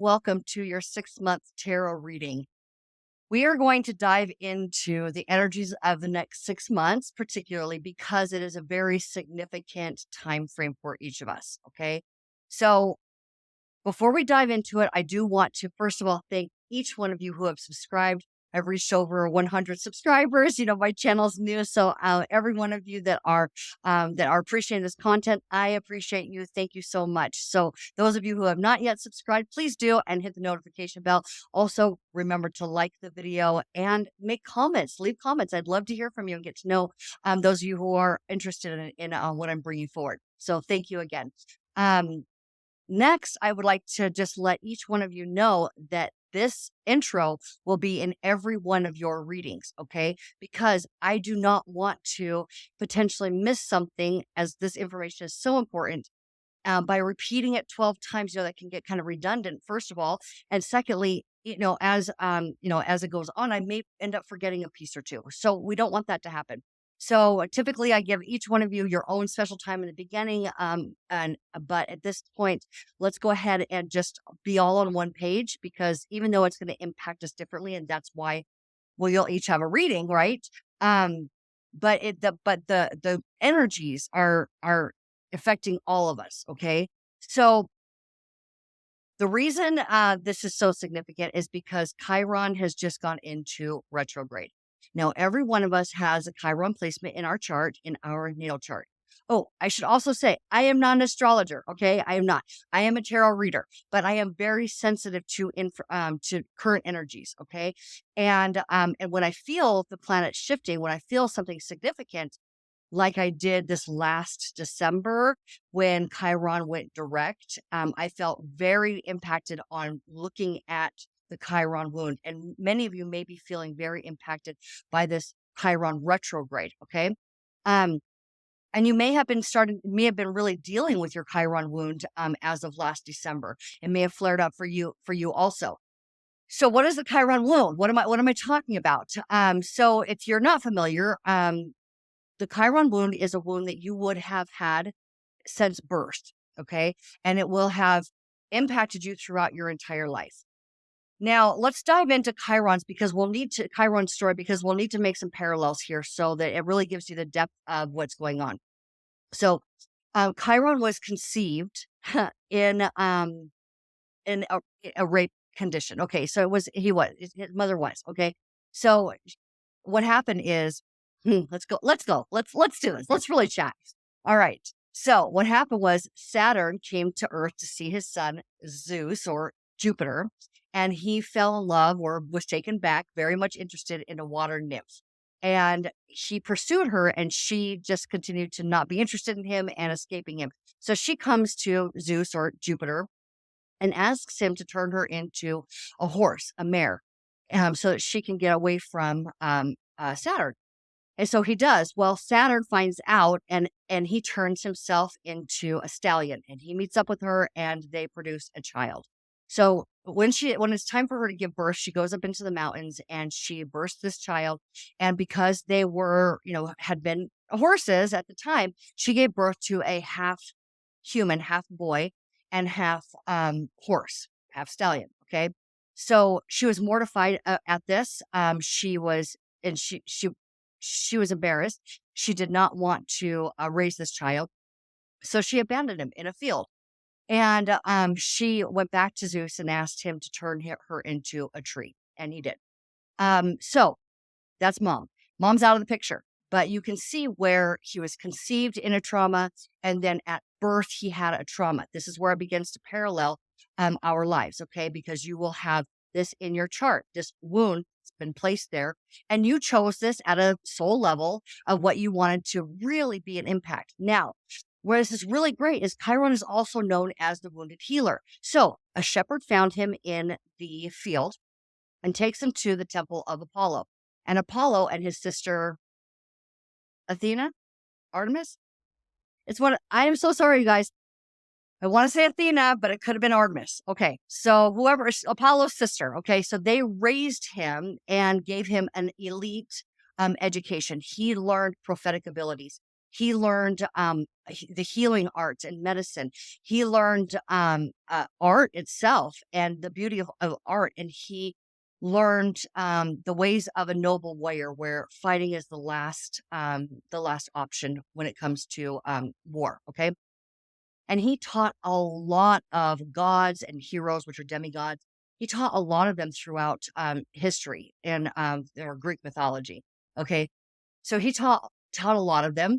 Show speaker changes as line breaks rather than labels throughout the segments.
welcome to your 6-month tarot reading. We are going to dive into the energies of the next 6 months, particularly because it is a very significant time frame for each of us. Okay. So before we dive into it, I do want to, first of all, thank each one of you who have subscribed. I've reached over 100 subscribers. My channel's new, so every one of you that are appreciating this content, I appreciate you. Thank you so much. So those of you who have not yet subscribed, please do and hit the notification bell. Also, remember to like the video and make comments. Leave comments. I'd love to hear from you and get to know those of you who are interested in what I'm bringing forward. So thank you again. Next, I would like to just let each one of you know that this intro will be in every one of your readings, okay? Because I do not want to potentially miss something, as this information is so important. By repeating it 12 times, that can get kind of redundant, first of all. And secondly, as it goes on, I may end up forgetting a piece or two. So we don't want that to happen. So typically I give each one of you your own special time in the beginning. But at this point, let's go ahead and just be all on one page, because even though it's going to impact us differently, and that's why you'll each have a reading, right? But the energies are affecting all of us. Okay. So the reason this is so significant is because Chiron has just gone into retrograde. Now, every one of us has a Chiron placement in our chart, in our natal chart. Oh, I should also say, I am not an astrologer. Okay. I am not. I am a tarot reader, but I am very sensitive to current energies. Okay. And when I feel the planet shifting, when I feel something significant, like I did this last December when Chiron went direct, I felt very impacted on looking at the Chiron wound. And many of you may be feeling very impacted by this Chiron retrograde. Okay. Um, and you may have been really dealing with your Chiron wound as of last December. It may have flared up for you also. So what is the Chiron wound? What am I talking about? So if you're not familiar, the Chiron wound is a wound that you would have had since birth, okay? And it will have impacted you throughout your entire life. Now, let's dive into Chiron's story, because we'll need to make some parallels here so that it really gives you the depth of what's going on. So, Chiron was conceived in in a rape condition. Okay, so his mother was, okay? So what happened is, let's do this. Let's really chat. All right. So what happened was Saturn came to Earth to see his son Zeus, or Jupiter, and he fell in love, or was taken back, very much interested in a water nymph. And he pursued her, and she just continued to not be interested in him and escaping him. So she comes to Zeus, or Jupiter, and asks him to turn her into a horse, a mare, so that she can get away from Saturn. And so he does. Well, Saturn finds out, and he turns himself into a stallion, and he meets up with her, and they produce a child. So when it's time for her to give birth, she goes up into the mountains and she births this child. And because they had been horses at the time, she gave birth to a half human, half boy, and half horse, half stallion. Okay. So she was mortified at this. She was embarrassed. She did not want to raise this child. So she abandoned him in a field. And she went back to Zeus and asked him to turn her into a tree. And he did. So that's mom. Mom's out of the picture. But you can see where he was conceived in a trauma, and then at birth, he had a trauma. This is where it begins to parallel our lives, okay? Because you will have this in your chart. This wound has been placed there, and you chose this at a soul level of what you wanted to really be an impact. Now, where this is really great is Chiron is also known as the wounded healer. So a shepherd found him in the field and takes him to the temple of Apollo. And Apollo and his sister Athena, Artemis. I am so sorry, you guys. I want to say Athena, but it could have been Artemis. Okay. So whoever is Apollo's sister. Okay. So they raised him and gave him an elite education. He learned prophetic abilities. He learned the healing arts and medicine. He learned art itself and the beauty of art. And he learned the ways of a noble warrior, where fighting is the last option when it comes to war. Okay. And he taught a lot of gods and heroes, which are demigods. He taught a lot of them throughout history and or Greek mythology. Okay. So he taught a lot of them.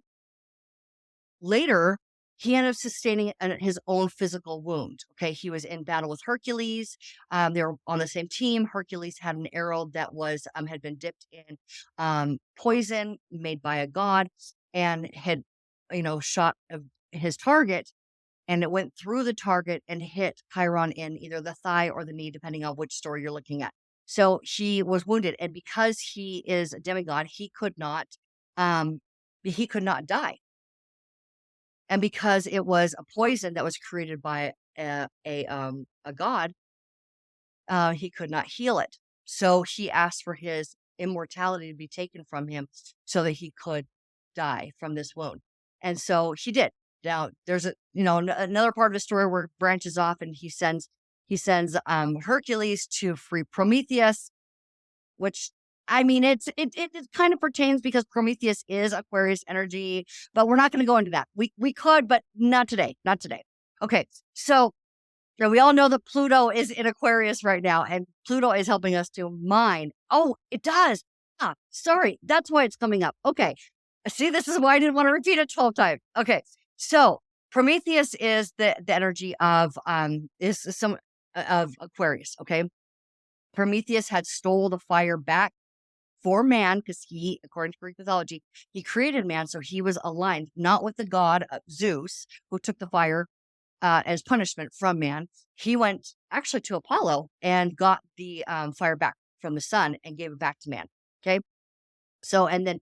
Later, he ended up sustaining his own physical wound. Okay, he was in battle with Hercules. They were on the same team. Hercules had an arrow that was had been dipped in poison made by a god, and had shot his target, and it went through the target and hit Chiron in either the thigh or the knee, depending on which story you're looking at. So he was wounded, and because he is a demigod, um, he could not die, and because it was a poison that was created by a god, he could not heal it. So he asked for his immortality to be taken from him so that he could die from this wound. And so he did. Now there's another part of the story where it branches off, and he sends Hercules to free Prometheus, which, I mean, it kind of pertains because Prometheus is Aquarius energy, but we're not going to go into that. We could, but not today. Not today. Okay, so we all know that Pluto is in Aquarius right now, and Pluto is helping us to mine. Oh, it does. Ah, sorry, that's why it's coming up. Okay, see, this is why I didn't want to repeat it 12 times. Okay, so Prometheus is the energy is some of Aquarius. Okay, Prometheus had stole the fire back for man because he, according to Greek mythology, he created man, so he was aligned not with the god Zeus, who took the fire as punishment from man. He went actually to Apollo and got the fire back from the sun and gave it back to man. Okay, so and then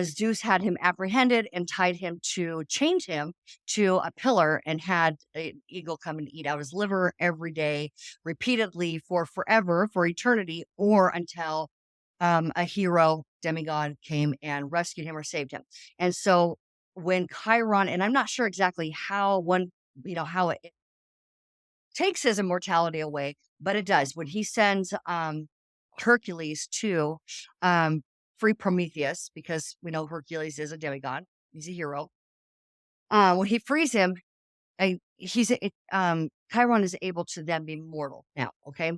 Zeus had him apprehended and chained him to a pillar, and had an eagle come and eat out his liver every day, repeatedly, for forever, for eternity, or until a hero demigod came and rescued him or saved him. And so when Chiron, and I'm not sure exactly how it takes his immortality away, but it does. When he sends Hercules to free Prometheus, because we know Hercules is a demigod, he's a hero. When he frees him, Chiron is able to then be mortal now. Okay,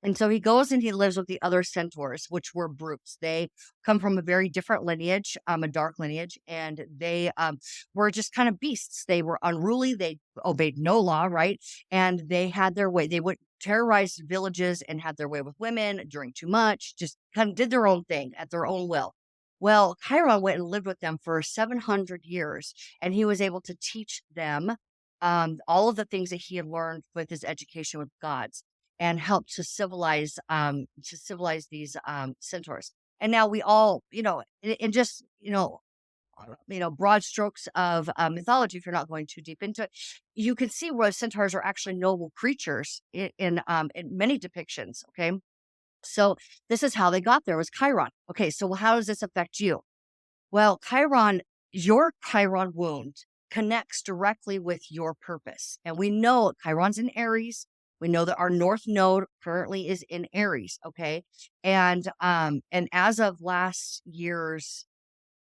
and so he goes and he lives with the other centaurs, which were brutes. They come from a very different lineage, a dark lineage, and they were just kind of beasts. They were unruly. They obeyed no law, right? And they had their way. They would terrorize villages and had their way with women, drank too much, just kind of did their own thing at their own will. Well, Chiron went and lived with them for 700 years, and he was able to teach them all of the things that he had learned with his education with gods, and help to civilize these centaurs. And now we all, in just broad strokes of mythology, if you're not going too deep into it, you can see where centaurs are actually noble creatures in many depictions. Okay, so this is how they got there, was Chiron. Okay, so how does this affect you? Well, your Chiron wound connects directly with your purpose. And we know Chiron's in Aries. We know that our North Node currently is in Aries. Okay. And as of last year's,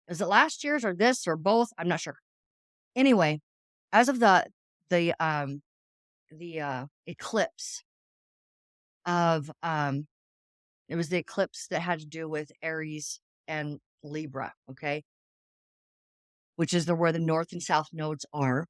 is it last year's or this or both? I'm not sure. Anyway, as of the eclipse of it was the eclipse that had to do with Aries and Libra. Okay, which is where the north and south nodes are.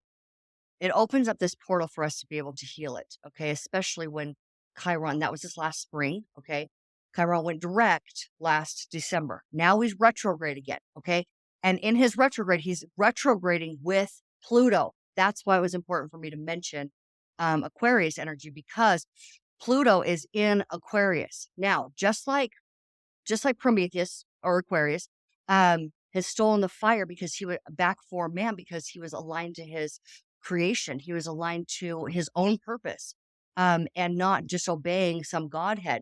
It opens up this portal for us to be able to heal it. Okay. Especially when Chiron, that was this last spring. Okay. Chiron went direct last December. Now he's retrograde again. Okay. And in his retrograde, he's retrograding with Pluto. That's why it was important for me to mention Aquarius energy, because Pluto is in Aquarius. Now, just like Prometheus or Aquarius, has stolen the fire because he was back for man, because he was aligned to his creation. He was aligned to his own purpose, and not disobeying some godhead.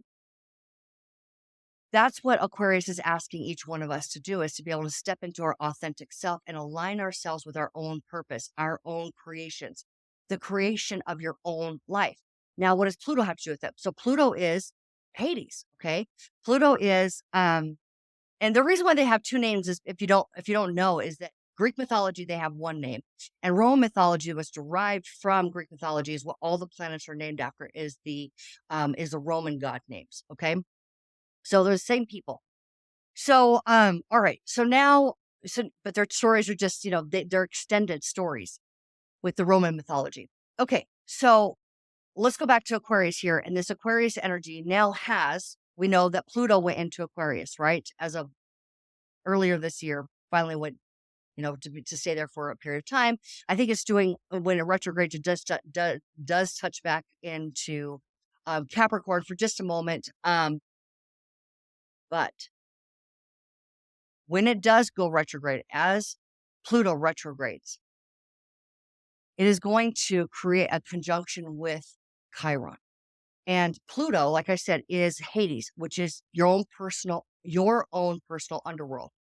That's what Aquarius is asking each one of us to do, is to be able to step into our authentic self and align ourselves with our own purpose, our own creations, the creation of your own life. Now, what does Pluto have to do with it? So Pluto is Hades. Okay. Pluto is, and the reason why they have two names is, if you don't know, is that Greek mythology, they have one name, and Roman mythology was derived from Greek mythology, is what all the planets are named after, is the Roman god names. Okay. So they're the same people. So, all right. So now, but their stories are just, they're extended stories with the Roman mythology. Okay. So let's go back to Aquarius here. And this Aquarius energy now we know that Pluto went into Aquarius, right? As of earlier this year, finally went, to stay there for a period of time. I think it's doing, when a retrograde, it does touch back into Capricorn for just a moment. But when it does go retrograde, as Pluto retrogrades, it is going to create a conjunction with Chiron. And Pluto, like I said, is Hades, which is your own personal underworld.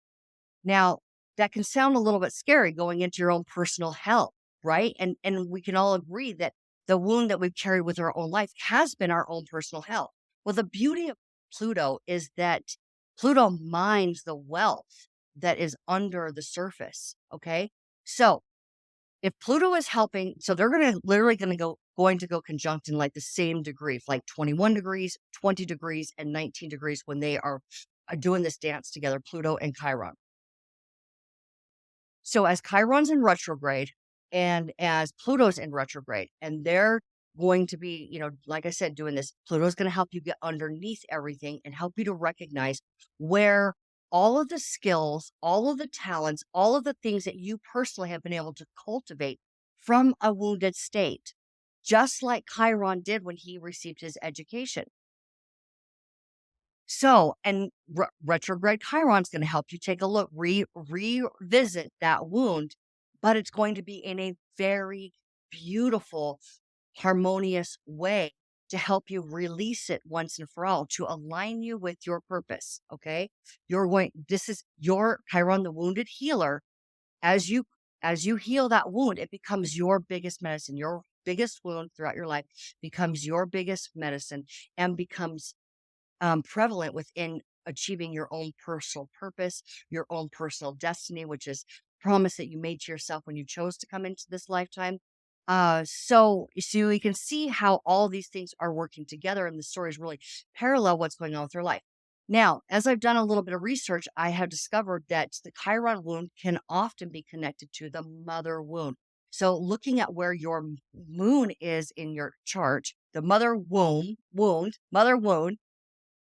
Now, that can sound a little bit scary, going into your own personal hell, right? And we can all agree that the wound that we've carried with our own life has been our own personal hell. Well, the beauty of Pluto is that Pluto mines the wealth that is under the surface. Okay. So if Pluto is helping, so they're going to go conjunct in like the same degree, like 21 degrees, 20 degrees, and 19 degrees, when they are doing this dance together, Pluto and Chiron. So as Chiron's in retrograde and as Pluto's in retrograde, and they're going to be, like I said, doing this, Pluto's going to help you get underneath everything and help you to recognize where all of the skills, all of the talents, all of the things that you personally have been able to cultivate from a wounded state, just like Chiron did when he received his education. So, and retrograde Chiron's going to help you take a look, revisit that wound, but it's going to be in a very beautiful, harmonious way to help you release it once and for all, to align you with your purpose. Okay. This is your Chiron, the wounded healer. As you, as you heal that wound, it becomes your biggest medicine. Your biggest wound throughout your life becomes your biggest medicine, and becomes prevalent within achieving your own personal purpose, your own personal destiny, which is promise that you made to yourself when you chose to come into this lifetime. So you can see how all these things are working together, and the stories really parallel what's going on with your life. Now, as I've done a little bit of research, I have discovered that the Chiron wound can often be connected to the mother wound. So, looking at where your moon is in your chart, the mother wound,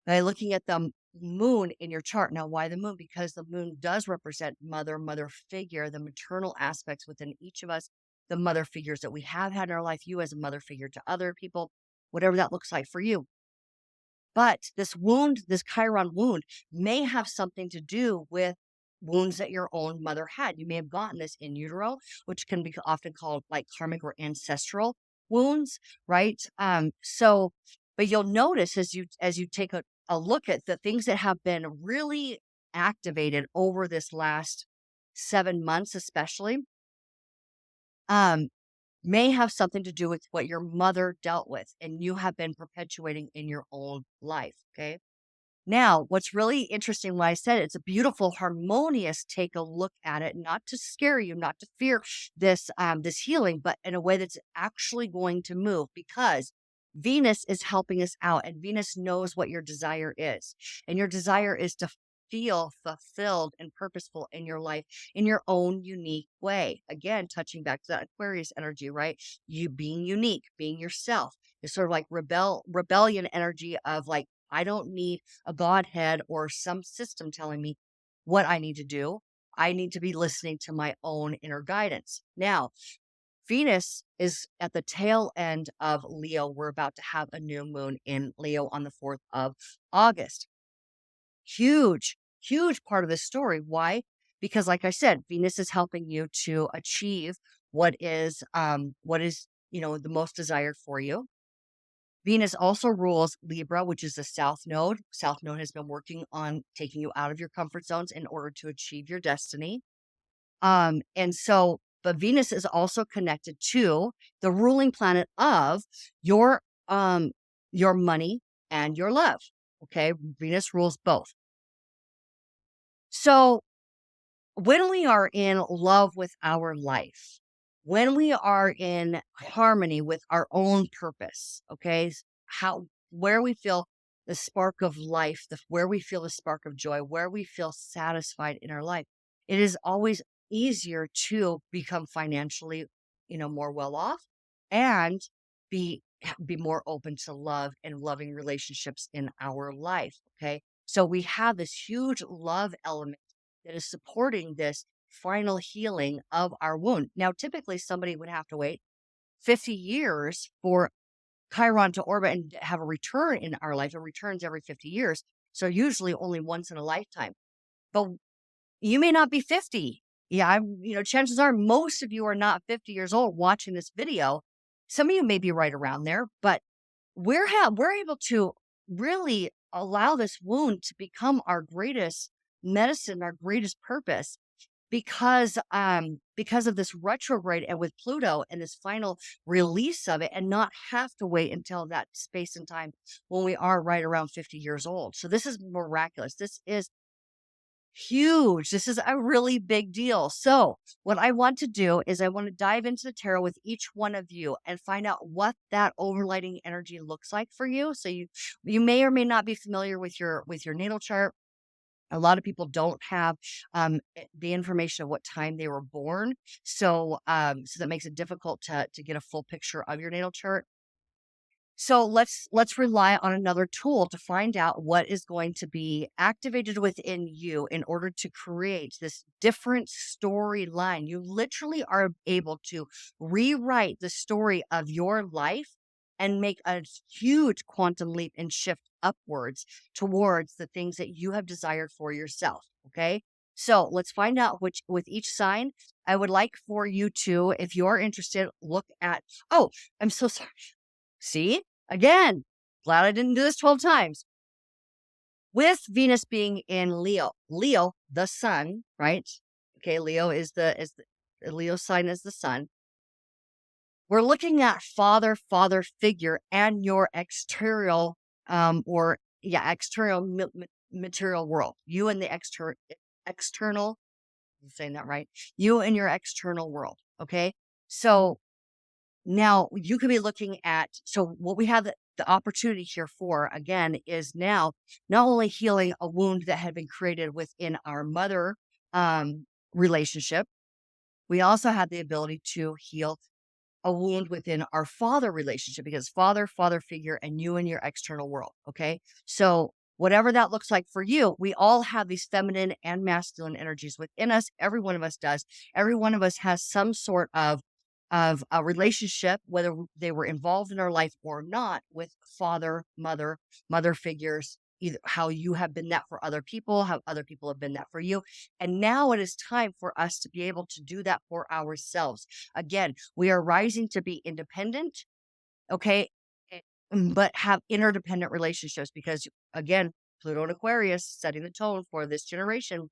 by looking at the moon in your chart. Now, why the moon? Because the moon does represent mother figure, the maternal aspects within each of us, the mother figures that we have had in our life, you as a mother figure to other people, whatever that looks like for you. But this Chiron wound, may have something to do with wounds that your own mother had. You may have gotten this in utero, which can be often called like karmic or ancestral wounds, right? But you'll notice, as you take a look at the things that have been really activated over this last 7 months, especially, um, may have something to do with what your mother dealt with and you have been perpetuating in your own life. Okay. Now, what's really interesting, when I said it's a beautiful, harmonious, take a look at it, not to scare you, not to fear this healing, but in a way that's actually going to move, because Venus is helping us out, and Venus knows what your desire is. And your desire is to feel fulfilled and purposeful in your life in your own unique way. Again, touching back to that Aquarius energy, right? You being unique, being yourself. It's sort of like rebellion energy of like, I don't need a godhead or some system telling me what I need to do. I need to be listening to my own inner guidance. Now, Venus is at the tail end of Leo. We're about to have a new moon in Leo on the 4th of August. Huge, huge part of this story. Why? Because like I said, Venus is helping you to achieve what is the most desired for you. Venus also rules Libra, which is the South Node. South Node has been working on taking you out of your comfort zones in order to achieve your destiny. But Venus is also connected to the ruling planet of your um your money and your love. Okay, Venus rules both. So when we are in love with our life, when we are in harmony with our own purpose, okay, where we feel the spark of life, where we feel the spark of joy, where we feel satisfied in our life, it is always easier to become financially, more well off and be be more open to love and loving relationships in our life. Okay. So we have this huge love element that is supporting this final healing of our wound. Now, typically somebody would have to wait 50 years for Chiron to orbit and have a return in our life. It returns every 50 years. So usually only once in a lifetime. But you may not be 50. Yeah, chances are most of you are not 50 years old watching this video. Some of you may be right around there, but we're able to really allow this wound to become our greatest medicine, our greatest purpose because of this retrograde and with Pluto and this final release of it, and not have to wait until that space and time when we are right around 50 years old. So this is miraculous. This is huge. This is a really big deal. So, what I want to do is I want to dive into the tarot with each one of you and find out what that overlighting energy looks like for you. So you may or may not be familiar with your natal chart. A lot of people don't have the information of what time they were born. So that makes it difficult to get a full picture of your natal chart. So let's rely on another tool to find out what is going to be activated within you in order to create this different storyline. You literally are able to rewrite the story of your life and make a huge quantum leap and shift upwards towards the things that you have desired for yourself. Okay. So let's find out which with each sign. I would like for you to, if you're interested, look at, oh, I'm so sorry. See, again, glad I didn't do this 12 times. With Venus being in Leo, the sun, right? Okay, Leo is the Leo sign is the sun. We're looking at father figure and your external, external material world. You and the external, I'm saying that right? You and your external world. Okay, so now you could be looking at, so what we have the opportunity here for, again, is now not only healing a wound that had been created within our mother relationship, we also have the ability to heal a wound within our father relationship, because father figure, and you in your external world. Okay. So whatever that looks like for you, we all have these feminine and masculine energies within us. Every one of us does. Every one of us has some sort of a relationship, whether they were involved in our life or not, with father, mother figures, either how you have been that for other people, how other people have been that for you. And now it is time for us to be able to do that for ourselves. Again, we are rising to be independent, okay, but have interdependent relationships, because again, Pluto and Aquarius setting the tone for this generation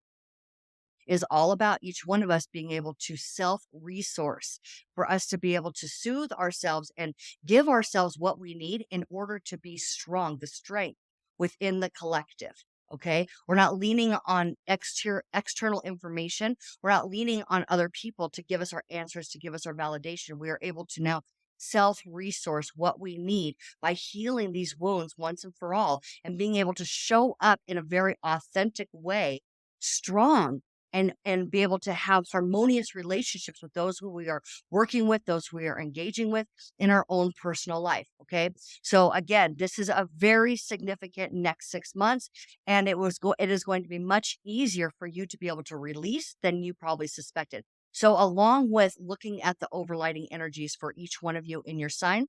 is all about each one of us being able to self-resource, for us to be able to soothe ourselves and give ourselves what we need in order to be strong, the strength within the collective. Okay. We're not leaning on external information. We're not leaning on other people to give us our answers, to give us our validation. We are able to now self-resource what we need by healing these wounds once and for all, and being able to show up in a very authentic way, strong, and be able to have harmonious relationships with those who we are working with, those who we are engaging with in our own personal life. Okay. So again, this is a very significant next 6 months, and it is going to be much easier for you to be able to release than you probably suspected. So along with looking at the overlighting energies for each one of you in your sign,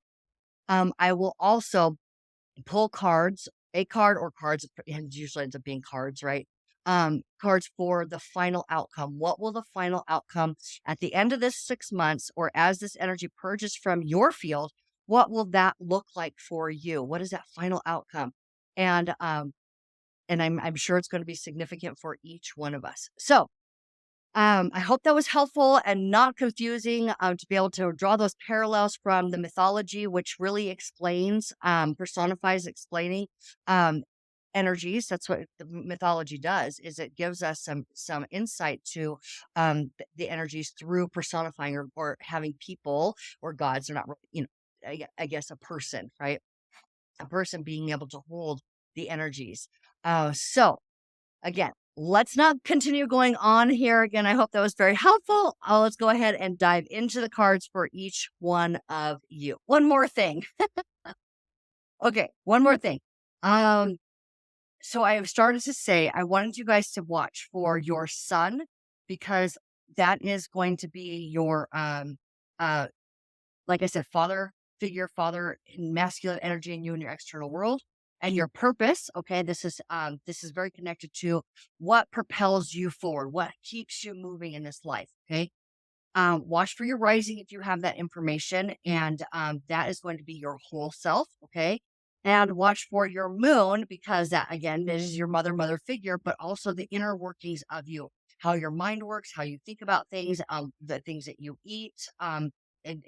I will also pull cards, a card or cards, and usually ends up being cards, right? Cards for the final outcome. What will the final outcome at the end of this 6 months, or as this energy purges from your field, what will that look like for you? What is that final outcome? And I'm sure it's going to be significant for each one of us. So I hope that was helpful and not confusing, to be able to draw those parallels from the mythology, which really explains, personifies explaining um, energies. That's what the mythology does, is it gives us some insight to the energies through personifying or having people or gods. They're not really, I guess a person, right? A person being able to hold the energies. So again, let's not continue going on here. Again, I hope that was very helpful. Let's go ahead and dive into the cards for each one of you. One more thing. Okay, one more thing. Um, so I have started to say I wanted you guys to watch for your sun, because that is going to be your uh like I said, father figure, father in masculine energy in you in your external world, and your purpose. Okay, this is very connected to what propels you forward, what keeps you moving in this life. Okay, watch for your rising if you have that information, and that is going to be your whole self. Okay. And watch for your moon, because that again is your mother figure, but also the inner workings of you, how your mind works, how you think about things, the things that you eat, and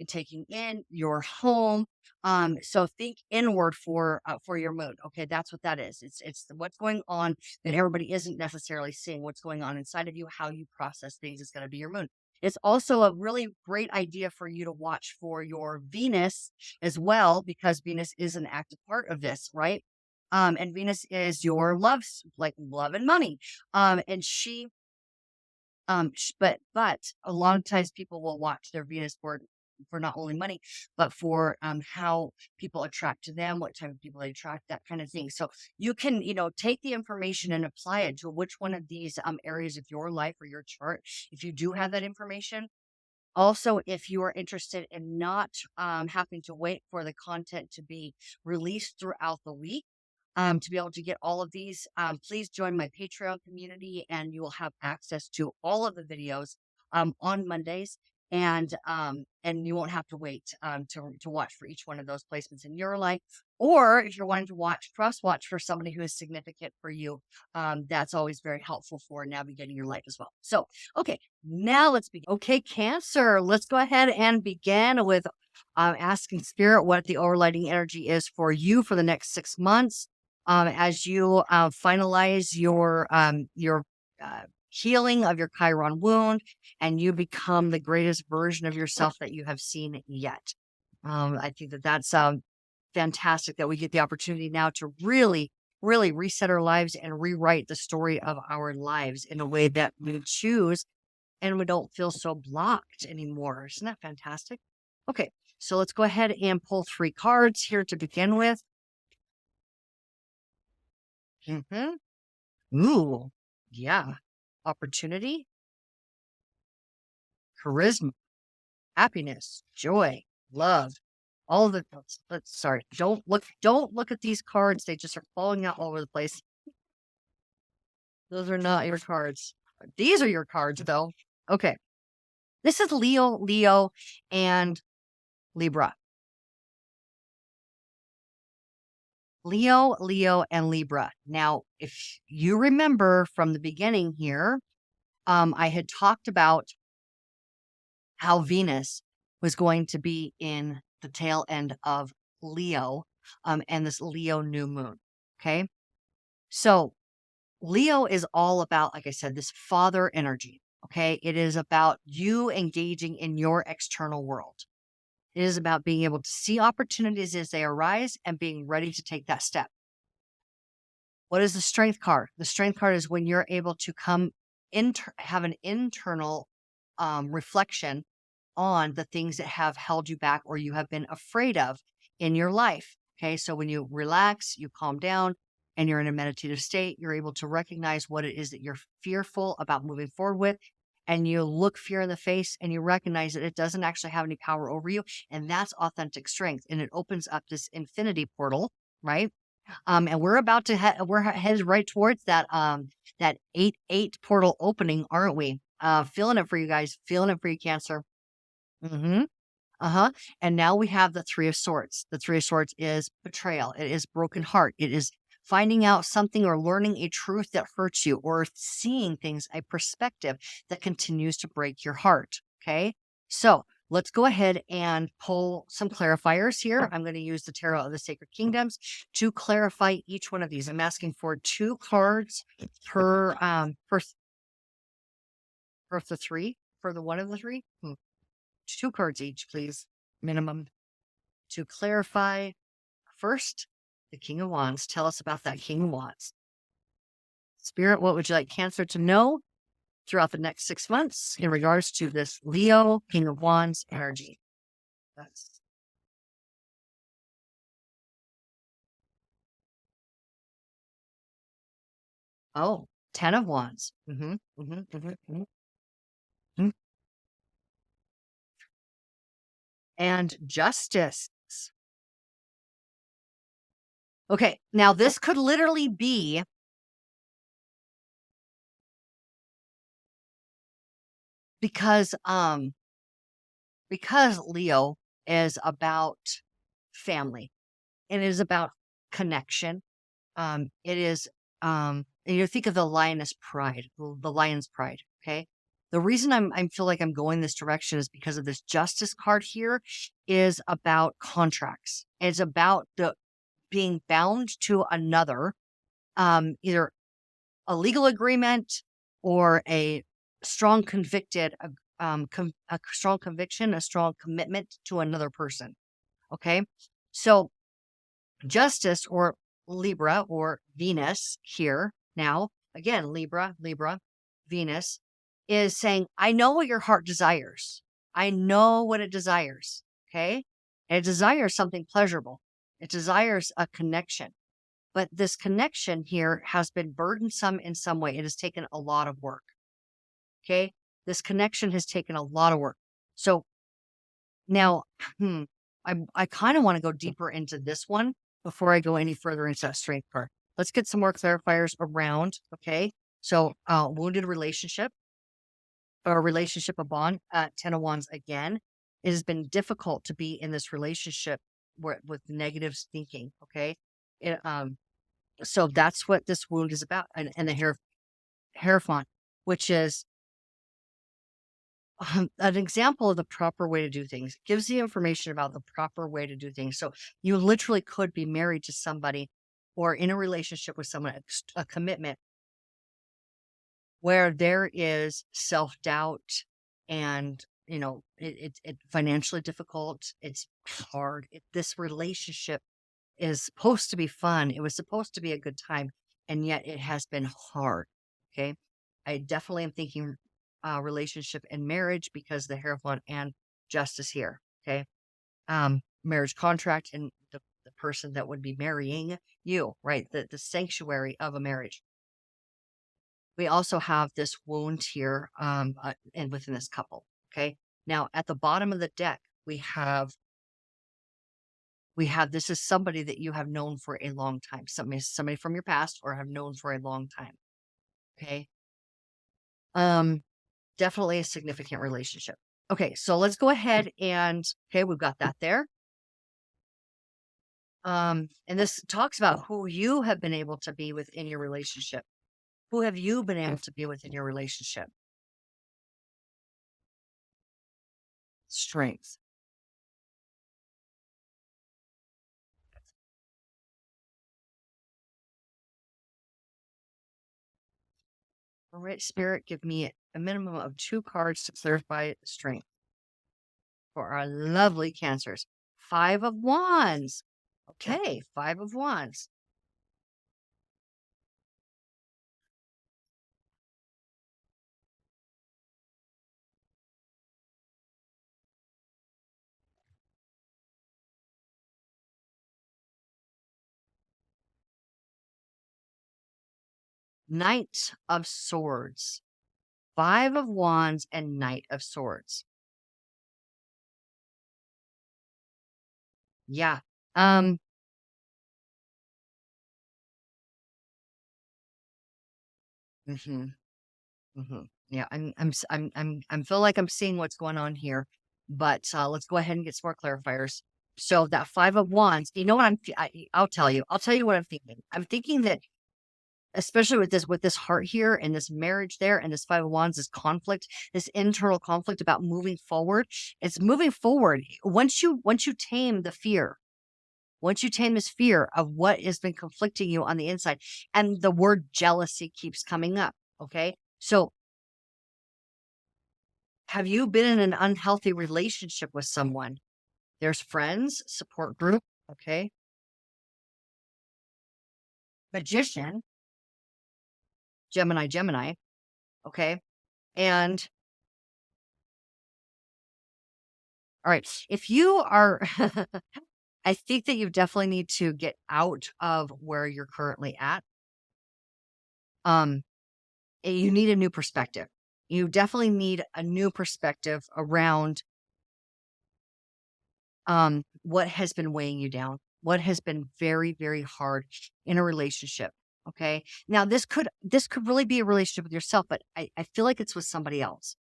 taking in your home. So think inward for your moon. Okay, that's what that is. It's what's going on that everybody isn't necessarily seeing. What's going on inside of you, how you process things is going to be your moon. It's also a really great idea for you to watch for your Venus as well, because Venus is an active part of this, right? And Venus is your like love and money. And she, but a lot of times people will watch their Venus for not only money, but for how people attract to them, what type of people they attract, that kind of thing. So you can, take the information and apply it to which one of these areas of your life or your chart, if you do have that information. Also, if you are interested in not having to wait for the content to be released throughout the week, to be able to get all of these, please join my Patreon community, and you will have access to all of the videos on Mondays. And you won't have to wait to watch for each one of those placements in your life. Or if you're wanting to cross watch for somebody who is significant for you, that's always very helpful for navigating your life as well. So, okay, now let's begin. Okay, Cancer, let's go ahead and begin with asking Spirit what the overlighting energy is for you for the next 6 months, as you finalize your healing of your Chiron wound, and you become the greatest version of yourself that you have seen yet. I think that's fantastic that we get the opportunity now to really, really reset our lives and rewrite the story of our lives in a way that we choose, and we don't feel so blocked anymore. Isn't that fantastic? Okay, so let's go ahead and pull 3 cards here to begin with. Ooh, yeah. Opportunity, charisma, happiness, joy, love, all of the sorry, don't look at these cards. They just are falling out all over the place. Those are not your cards. These are your cards though. Okay. This is Leo, and Libra. Leo, and Libra. Now, if you remember from the beginning here, I had talked about how Venus was going to be in the tail end of Leo, and this Leo new moon. Okay. So Leo is all about, like I said, this father energy. Okay. It is about you engaging in your external world. It is about being able to see opportunities as they arise and being ready to take that step. What is the strength card? The strength card is when you're able to have an internal reflection on the things that have held you back or you have been afraid of in your life. Okay. So when you relax, you calm down, and you're in a meditative state, you're able to recognize what it is that you're fearful about moving forward with. And you look fear in the face and you recognize that it doesn't actually have any power over you. And that's authentic strength. And it opens up this infinity portal, right? And we're about to we're headed right towards that 8-8 portal opening, aren't we? Feeling it for you guys, feeling it for you, Cancer. Mm-hmm. And now we have the Three of Swords. The Three of Swords is betrayal. It is broken heart. It is finding out something or learning a truth that hurts you, or seeing things, a perspective that continues to break your heart. Okay. So let's go ahead and pull some clarifiers here. I'm going to use the Tarot of the Sacred Kingdoms to clarify each one of these. I'm asking for 2 cards for the 3, for the one of the 3. 2 cards each, please, minimum, to clarify. First, the King of Wands. Tell us about that King of Wands. Spirit, what would you like Cancer to know throughout the next 6 months in regards to this Leo King of Wands energy? That's oh, 10 of Wands. Mhm. And Justice. Okay, now this could literally be because Leo is about family. It is about connection. It is and you think of the lioness pride, the lion's pride. Okay. The reason I feel like I'm going this direction is because of this justice card here is about contracts. It's about the being bound to another, either a legal agreement or a strong convicted, a strong conviction, a strong commitment to another person. Okay. So Justice, or Libra, or Venus here now, again, Libra, Venus is saying, I know what your heart desires. I know what it desires. Okay. And it desires something pleasurable. It desires a connection. But this connection here has been burdensome in some way. It has taken a lot of work. Okay. This connection has taken a lot of work. So now, I kind of want to go deeper into this one before I go any further into that strength card. Let's get some more clarifiers around. Okay. So, wounded relationship, or relationship, a bond, 10 of Wands again. It has been difficult to be in this relationship with negative thinking. Okay. It, so that's what this wound is about. And the Hierophant, which is an example of the proper way to do things. Gives the information about the proper way to do things. So you literally could be married to somebody or in a relationship with someone, a commitment where there is self-doubt, and it's financially difficult. It's hard. This relationship is supposed to be fun. It was supposed to be a good time, and yet it has been hard. Okay. I definitely am thinking relationship and marriage, because the Hierophant and Justice here. Okay. Marriage contract, and the person that would be marrying you, right? The sanctuary of a marriage. We also have this wound here, and within this couple. Okay. Now at the bottom of the deck, we have this is somebody that you have known for a long time. Somebody from your past, or have known for a long time. Okay. Um, Definitely a significant relationship. Okay, so let's go ahead and okay, we've got that there. And this talks about who you have been able to be within your relationship. Who have you been able to be within your relationship? Strength. All right, Spirit, give me a minimum of 2 cards to clarify strength for our lovely Cancers. 5 of Wands. Okay, 5 of Wands. Knight of Swords. 5 of Wands and Knight of Swords. Yeah. Um, mhm, mhm. Yeah, I'm feel like I'm seeing what's going on here. But let's go ahead and get some more clarifiers. So that Five of Wands, you know what I'll tell you. I'll tell you what I'm thinking. I'm thinking that especially with this heart here and this marriage there and this Five of Wands, this conflict, this internal conflict about moving forward. It's moving forward. Once you tame the fear, once you tame this fear of what has been conflicting you on the inside, and the word jealousy keeps coming up. Okay. So have you been in an unhealthy relationship with someone? There's friends, support group. Okay. Magician, Gemini, Gemini. Okay. And all right. If you are, I think that you definitely need to get out of where you're currently at. Um, you need a new perspective. You definitely need a new perspective around what has been weighing you down, what has been very, very hard in a relationship. Okay. Now this could really be a relationship with yourself, but I feel like it's with somebody else.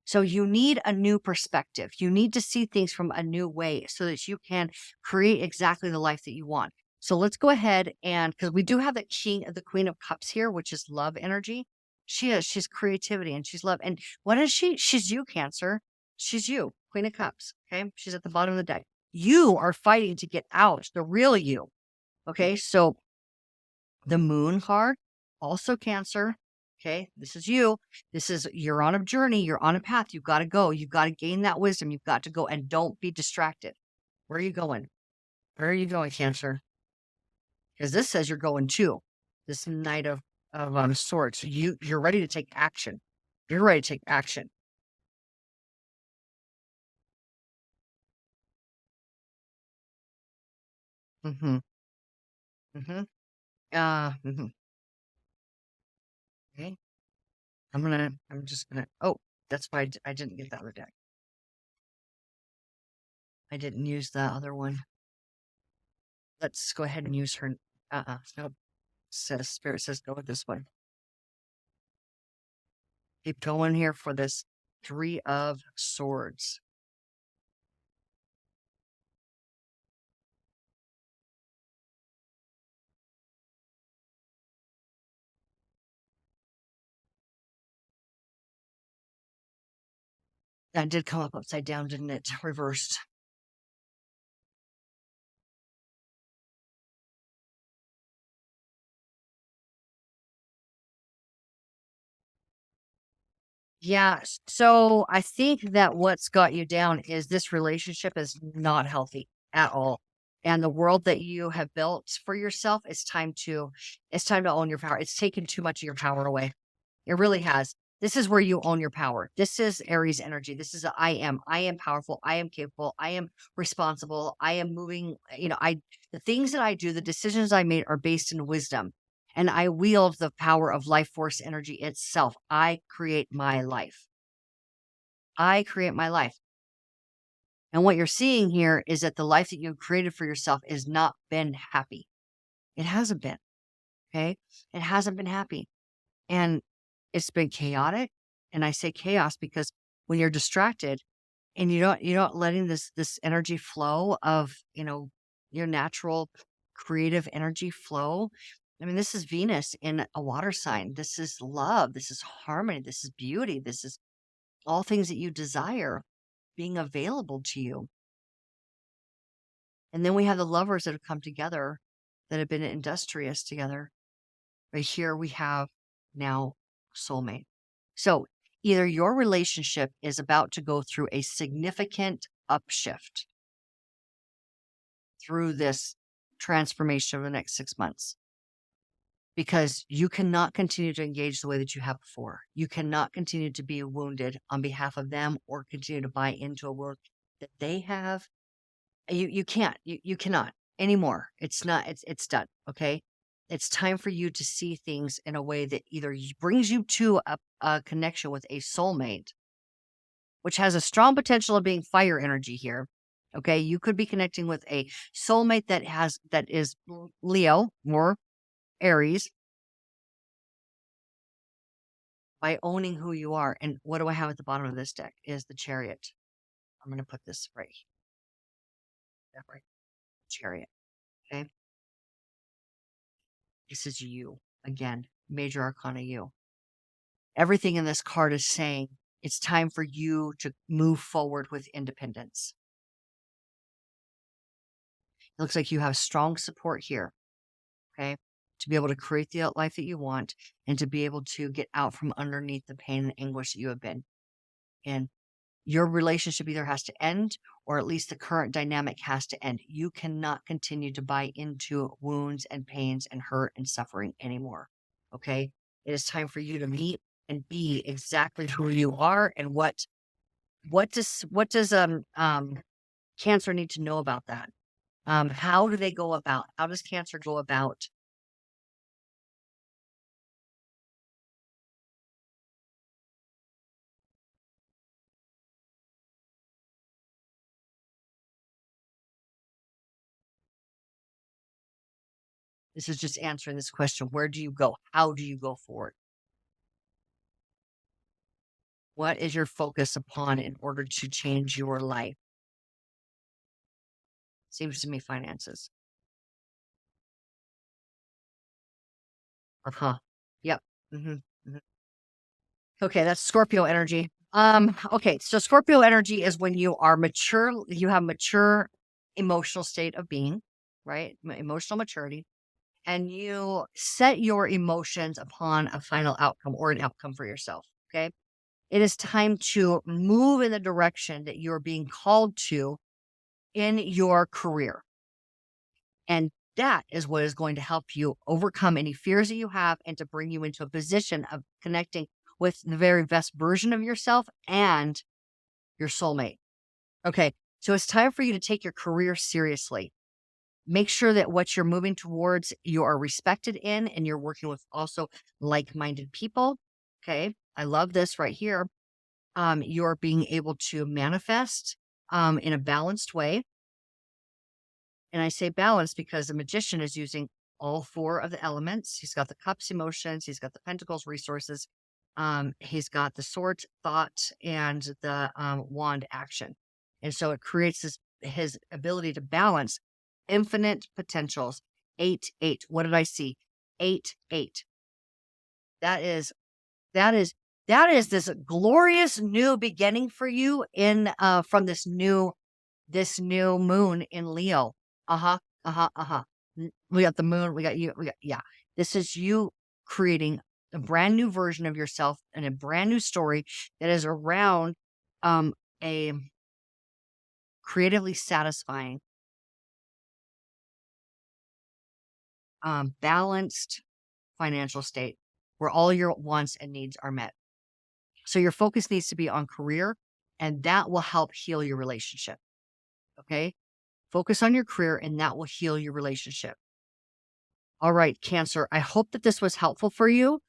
So you need a new perspective. You need to see things from a new way so that you can create exactly the life that you want. So let's go ahead and because we do have the Queen of Cups here, which is love energy. She's creativity and she's love. And what is she? She's you, Cancer. She's you, Queen of Cups. Okay. She's at the bottom of the deck. You are fighting to get out, the real you. Okay. So the Moon card, also Cancer. Okay, this is you. You're on a journey. You're on a path. You've got to go. You've got to gain that wisdom. You've got to go and don't be distracted. Where are you going? Where are you going, Cancer? Because this says you're going too. This Knight of Swords. You're ready to take action. You're ready to take action. Mm-hmm. Mm-hmm. Mm-hmm. Okay. I'm just gonna. Oh, that's why I didn't get the other deck. I didn't use the other one. Let's go ahead and use her. Nope. Spirit says go with this one. Keep going here for this Three of Swords. That did come up upside down, didn't it? Reversed. Yeah. So I think that what's got you down is this relationship is not healthy at all. And the world that you have built for yourself, it's time to own your power. It's taken too much of your power away. It really has. This is where you own your power. This is Aries energy. This is I am. I am powerful. I am capable. I am responsible. I am moving. The things that I do, the decisions I made are based in wisdom. And I wield the power of life force energy itself. I create my life. I create my life. And what you're seeing here is that the life that you've created for yourself has not been happy. It hasn't been. Okay. It hasn't been happy. And it's been chaotic. And I say chaos because when you're distracted and you're not letting this energy flow of, your natural creative energy flow. I mean, this is Venus in a water sign. This is love. This is harmony. This is beauty. This is all things that you desire being available to you. And then we have the lovers that have come together that have been industrious together. Right here we have now soulmate. So either your relationship is about to go through a significant upshift through this transformation of the next 6 months, because you cannot continue to engage the way that you have before. You cannot continue to be wounded on behalf of them or continue to buy into a world that they have. You can't. You cannot anymore. It's not. It's done. Okay. It's time for you to see things in a way that either brings you to a connection with a soulmate, which has a strong potential of being fire energy here. Okay. You could be connecting with a soulmate that is Leo or Aries by owning who you are. And what do I have at the bottom of this deck is the Chariot. I'm going to put this right here. That right. Chariot. Okay. This is you. Again, major arcana you. Everything in this card is saying it's time for you to move forward with independence. It looks like you have strong support here. Okay. To be able to create the life that you want and to be able to get out from underneath the pain and anguish that you have been in. Your relationship either has to end or at least the current dynamic has to end. You cannot continue to buy into wounds and pains and hurt and suffering anymore. Okay. It is time for you to meet and be exactly who you are and what does Cancer need to know about that? How does Cancer go about? This is just answering this question. Where do you go? How do you go forward? What is your focus upon in order to change your life? Seems to me finances. Uh-huh. Yep. Okay, that's Scorpio energy. Okay, so Scorpio energy is when you are mature, you have mature emotional state of being, right? Emotional maturity, and you set your emotions upon a final outcome or an outcome for yourself. Okay. It is time to move in the direction that you're being called to in your career. And that is what is going to help you overcome any fears that you have and to bring you into a position of connecting with the very best version of yourself and your soulmate. Okay. So it's time for you to take your career seriously. Make sure that what you're moving towards, you are respected in and you're working with also like-minded people. Okay. I love this right here. You're being able to manifest in a balanced way. And I say balanced because the magician is using all four of the elements. He's got the cups, emotions. He's got the pentacles, resources. He's got the sword, thought, and the wand, action. And so it creates his ability to balance infinite potentials. 8, 8. What did I see? 8, 8. That is that is that is this glorious new beginning for you in from this new moon in Leo. Uh-huh. Uh-huh. Uh-huh. We got the moon, we got you, yeah. This is you creating a brand new version of yourself and a brand new story that is around a creatively satisfying, balanced financial state where all your wants and needs are met. So your focus needs to be on career, and that will help heal your relationship. Okay? Focus on your career, and that will heal your relationship. All right, Cancer. I hope that this was helpful for you.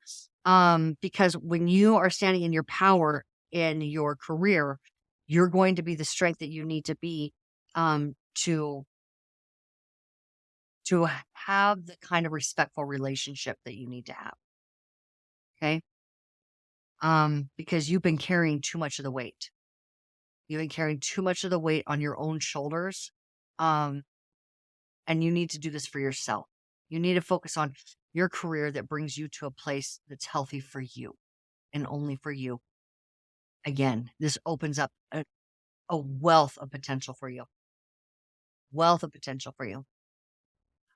Because when you are standing in your power in your career, you're going to be the strength that you need to be to have the kind of respectful relationship that you need to have. Okay. Because you've been carrying too much of the weight. You've been carrying too much of the weight on your own shoulders. And you need to do this for yourself. You need to focus on your career that brings you to a place that's healthy for you and only for you. Again, this opens up a wealth of potential for you. Wealth of potential for you.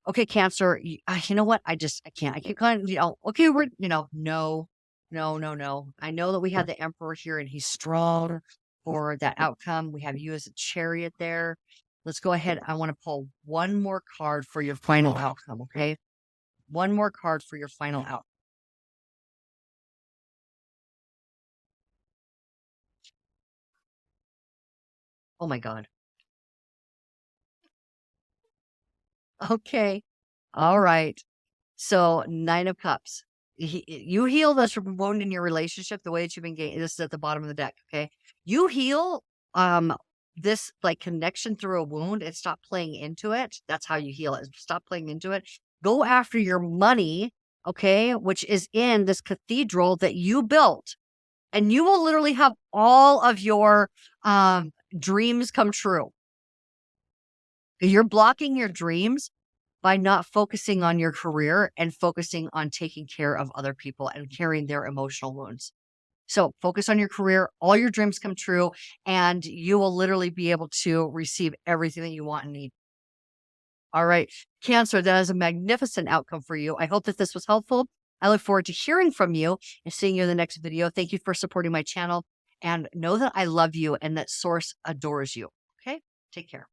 Okay, Cancer, you know what? I can't. I keep going, okay, no, no, no, no. I know that we had the Emperor here and he's strong for that outcome. We have you as a Chariot there. Let's go ahead. I want to pull one more card for your final outcome, okay? One more card for your final outcome. Oh my God. Okay. All right. So 9 of Cups. You heal this from wound in your relationship the way that you've been getting. This is at the bottom of the deck. Okay. You heal this like connection through a wound and stop playing into it. That's how you heal it. Stop playing into it. Go after your money, okay, which is in this cathedral that you built. And you will literally have all of your dreams come true. You're blocking your dreams by not focusing on your career and focusing on taking care of other people and carrying their emotional wounds. So focus on your career, all your dreams come true, and you will literally be able to receive everything that you want and need. All right, Cancer, that is a magnificent outcome for you. I hope that this was helpful. I look forward to hearing from you and seeing you in the next video. Thank you for supporting my channel, and know that I love you and that Source adores you. Okay, take care.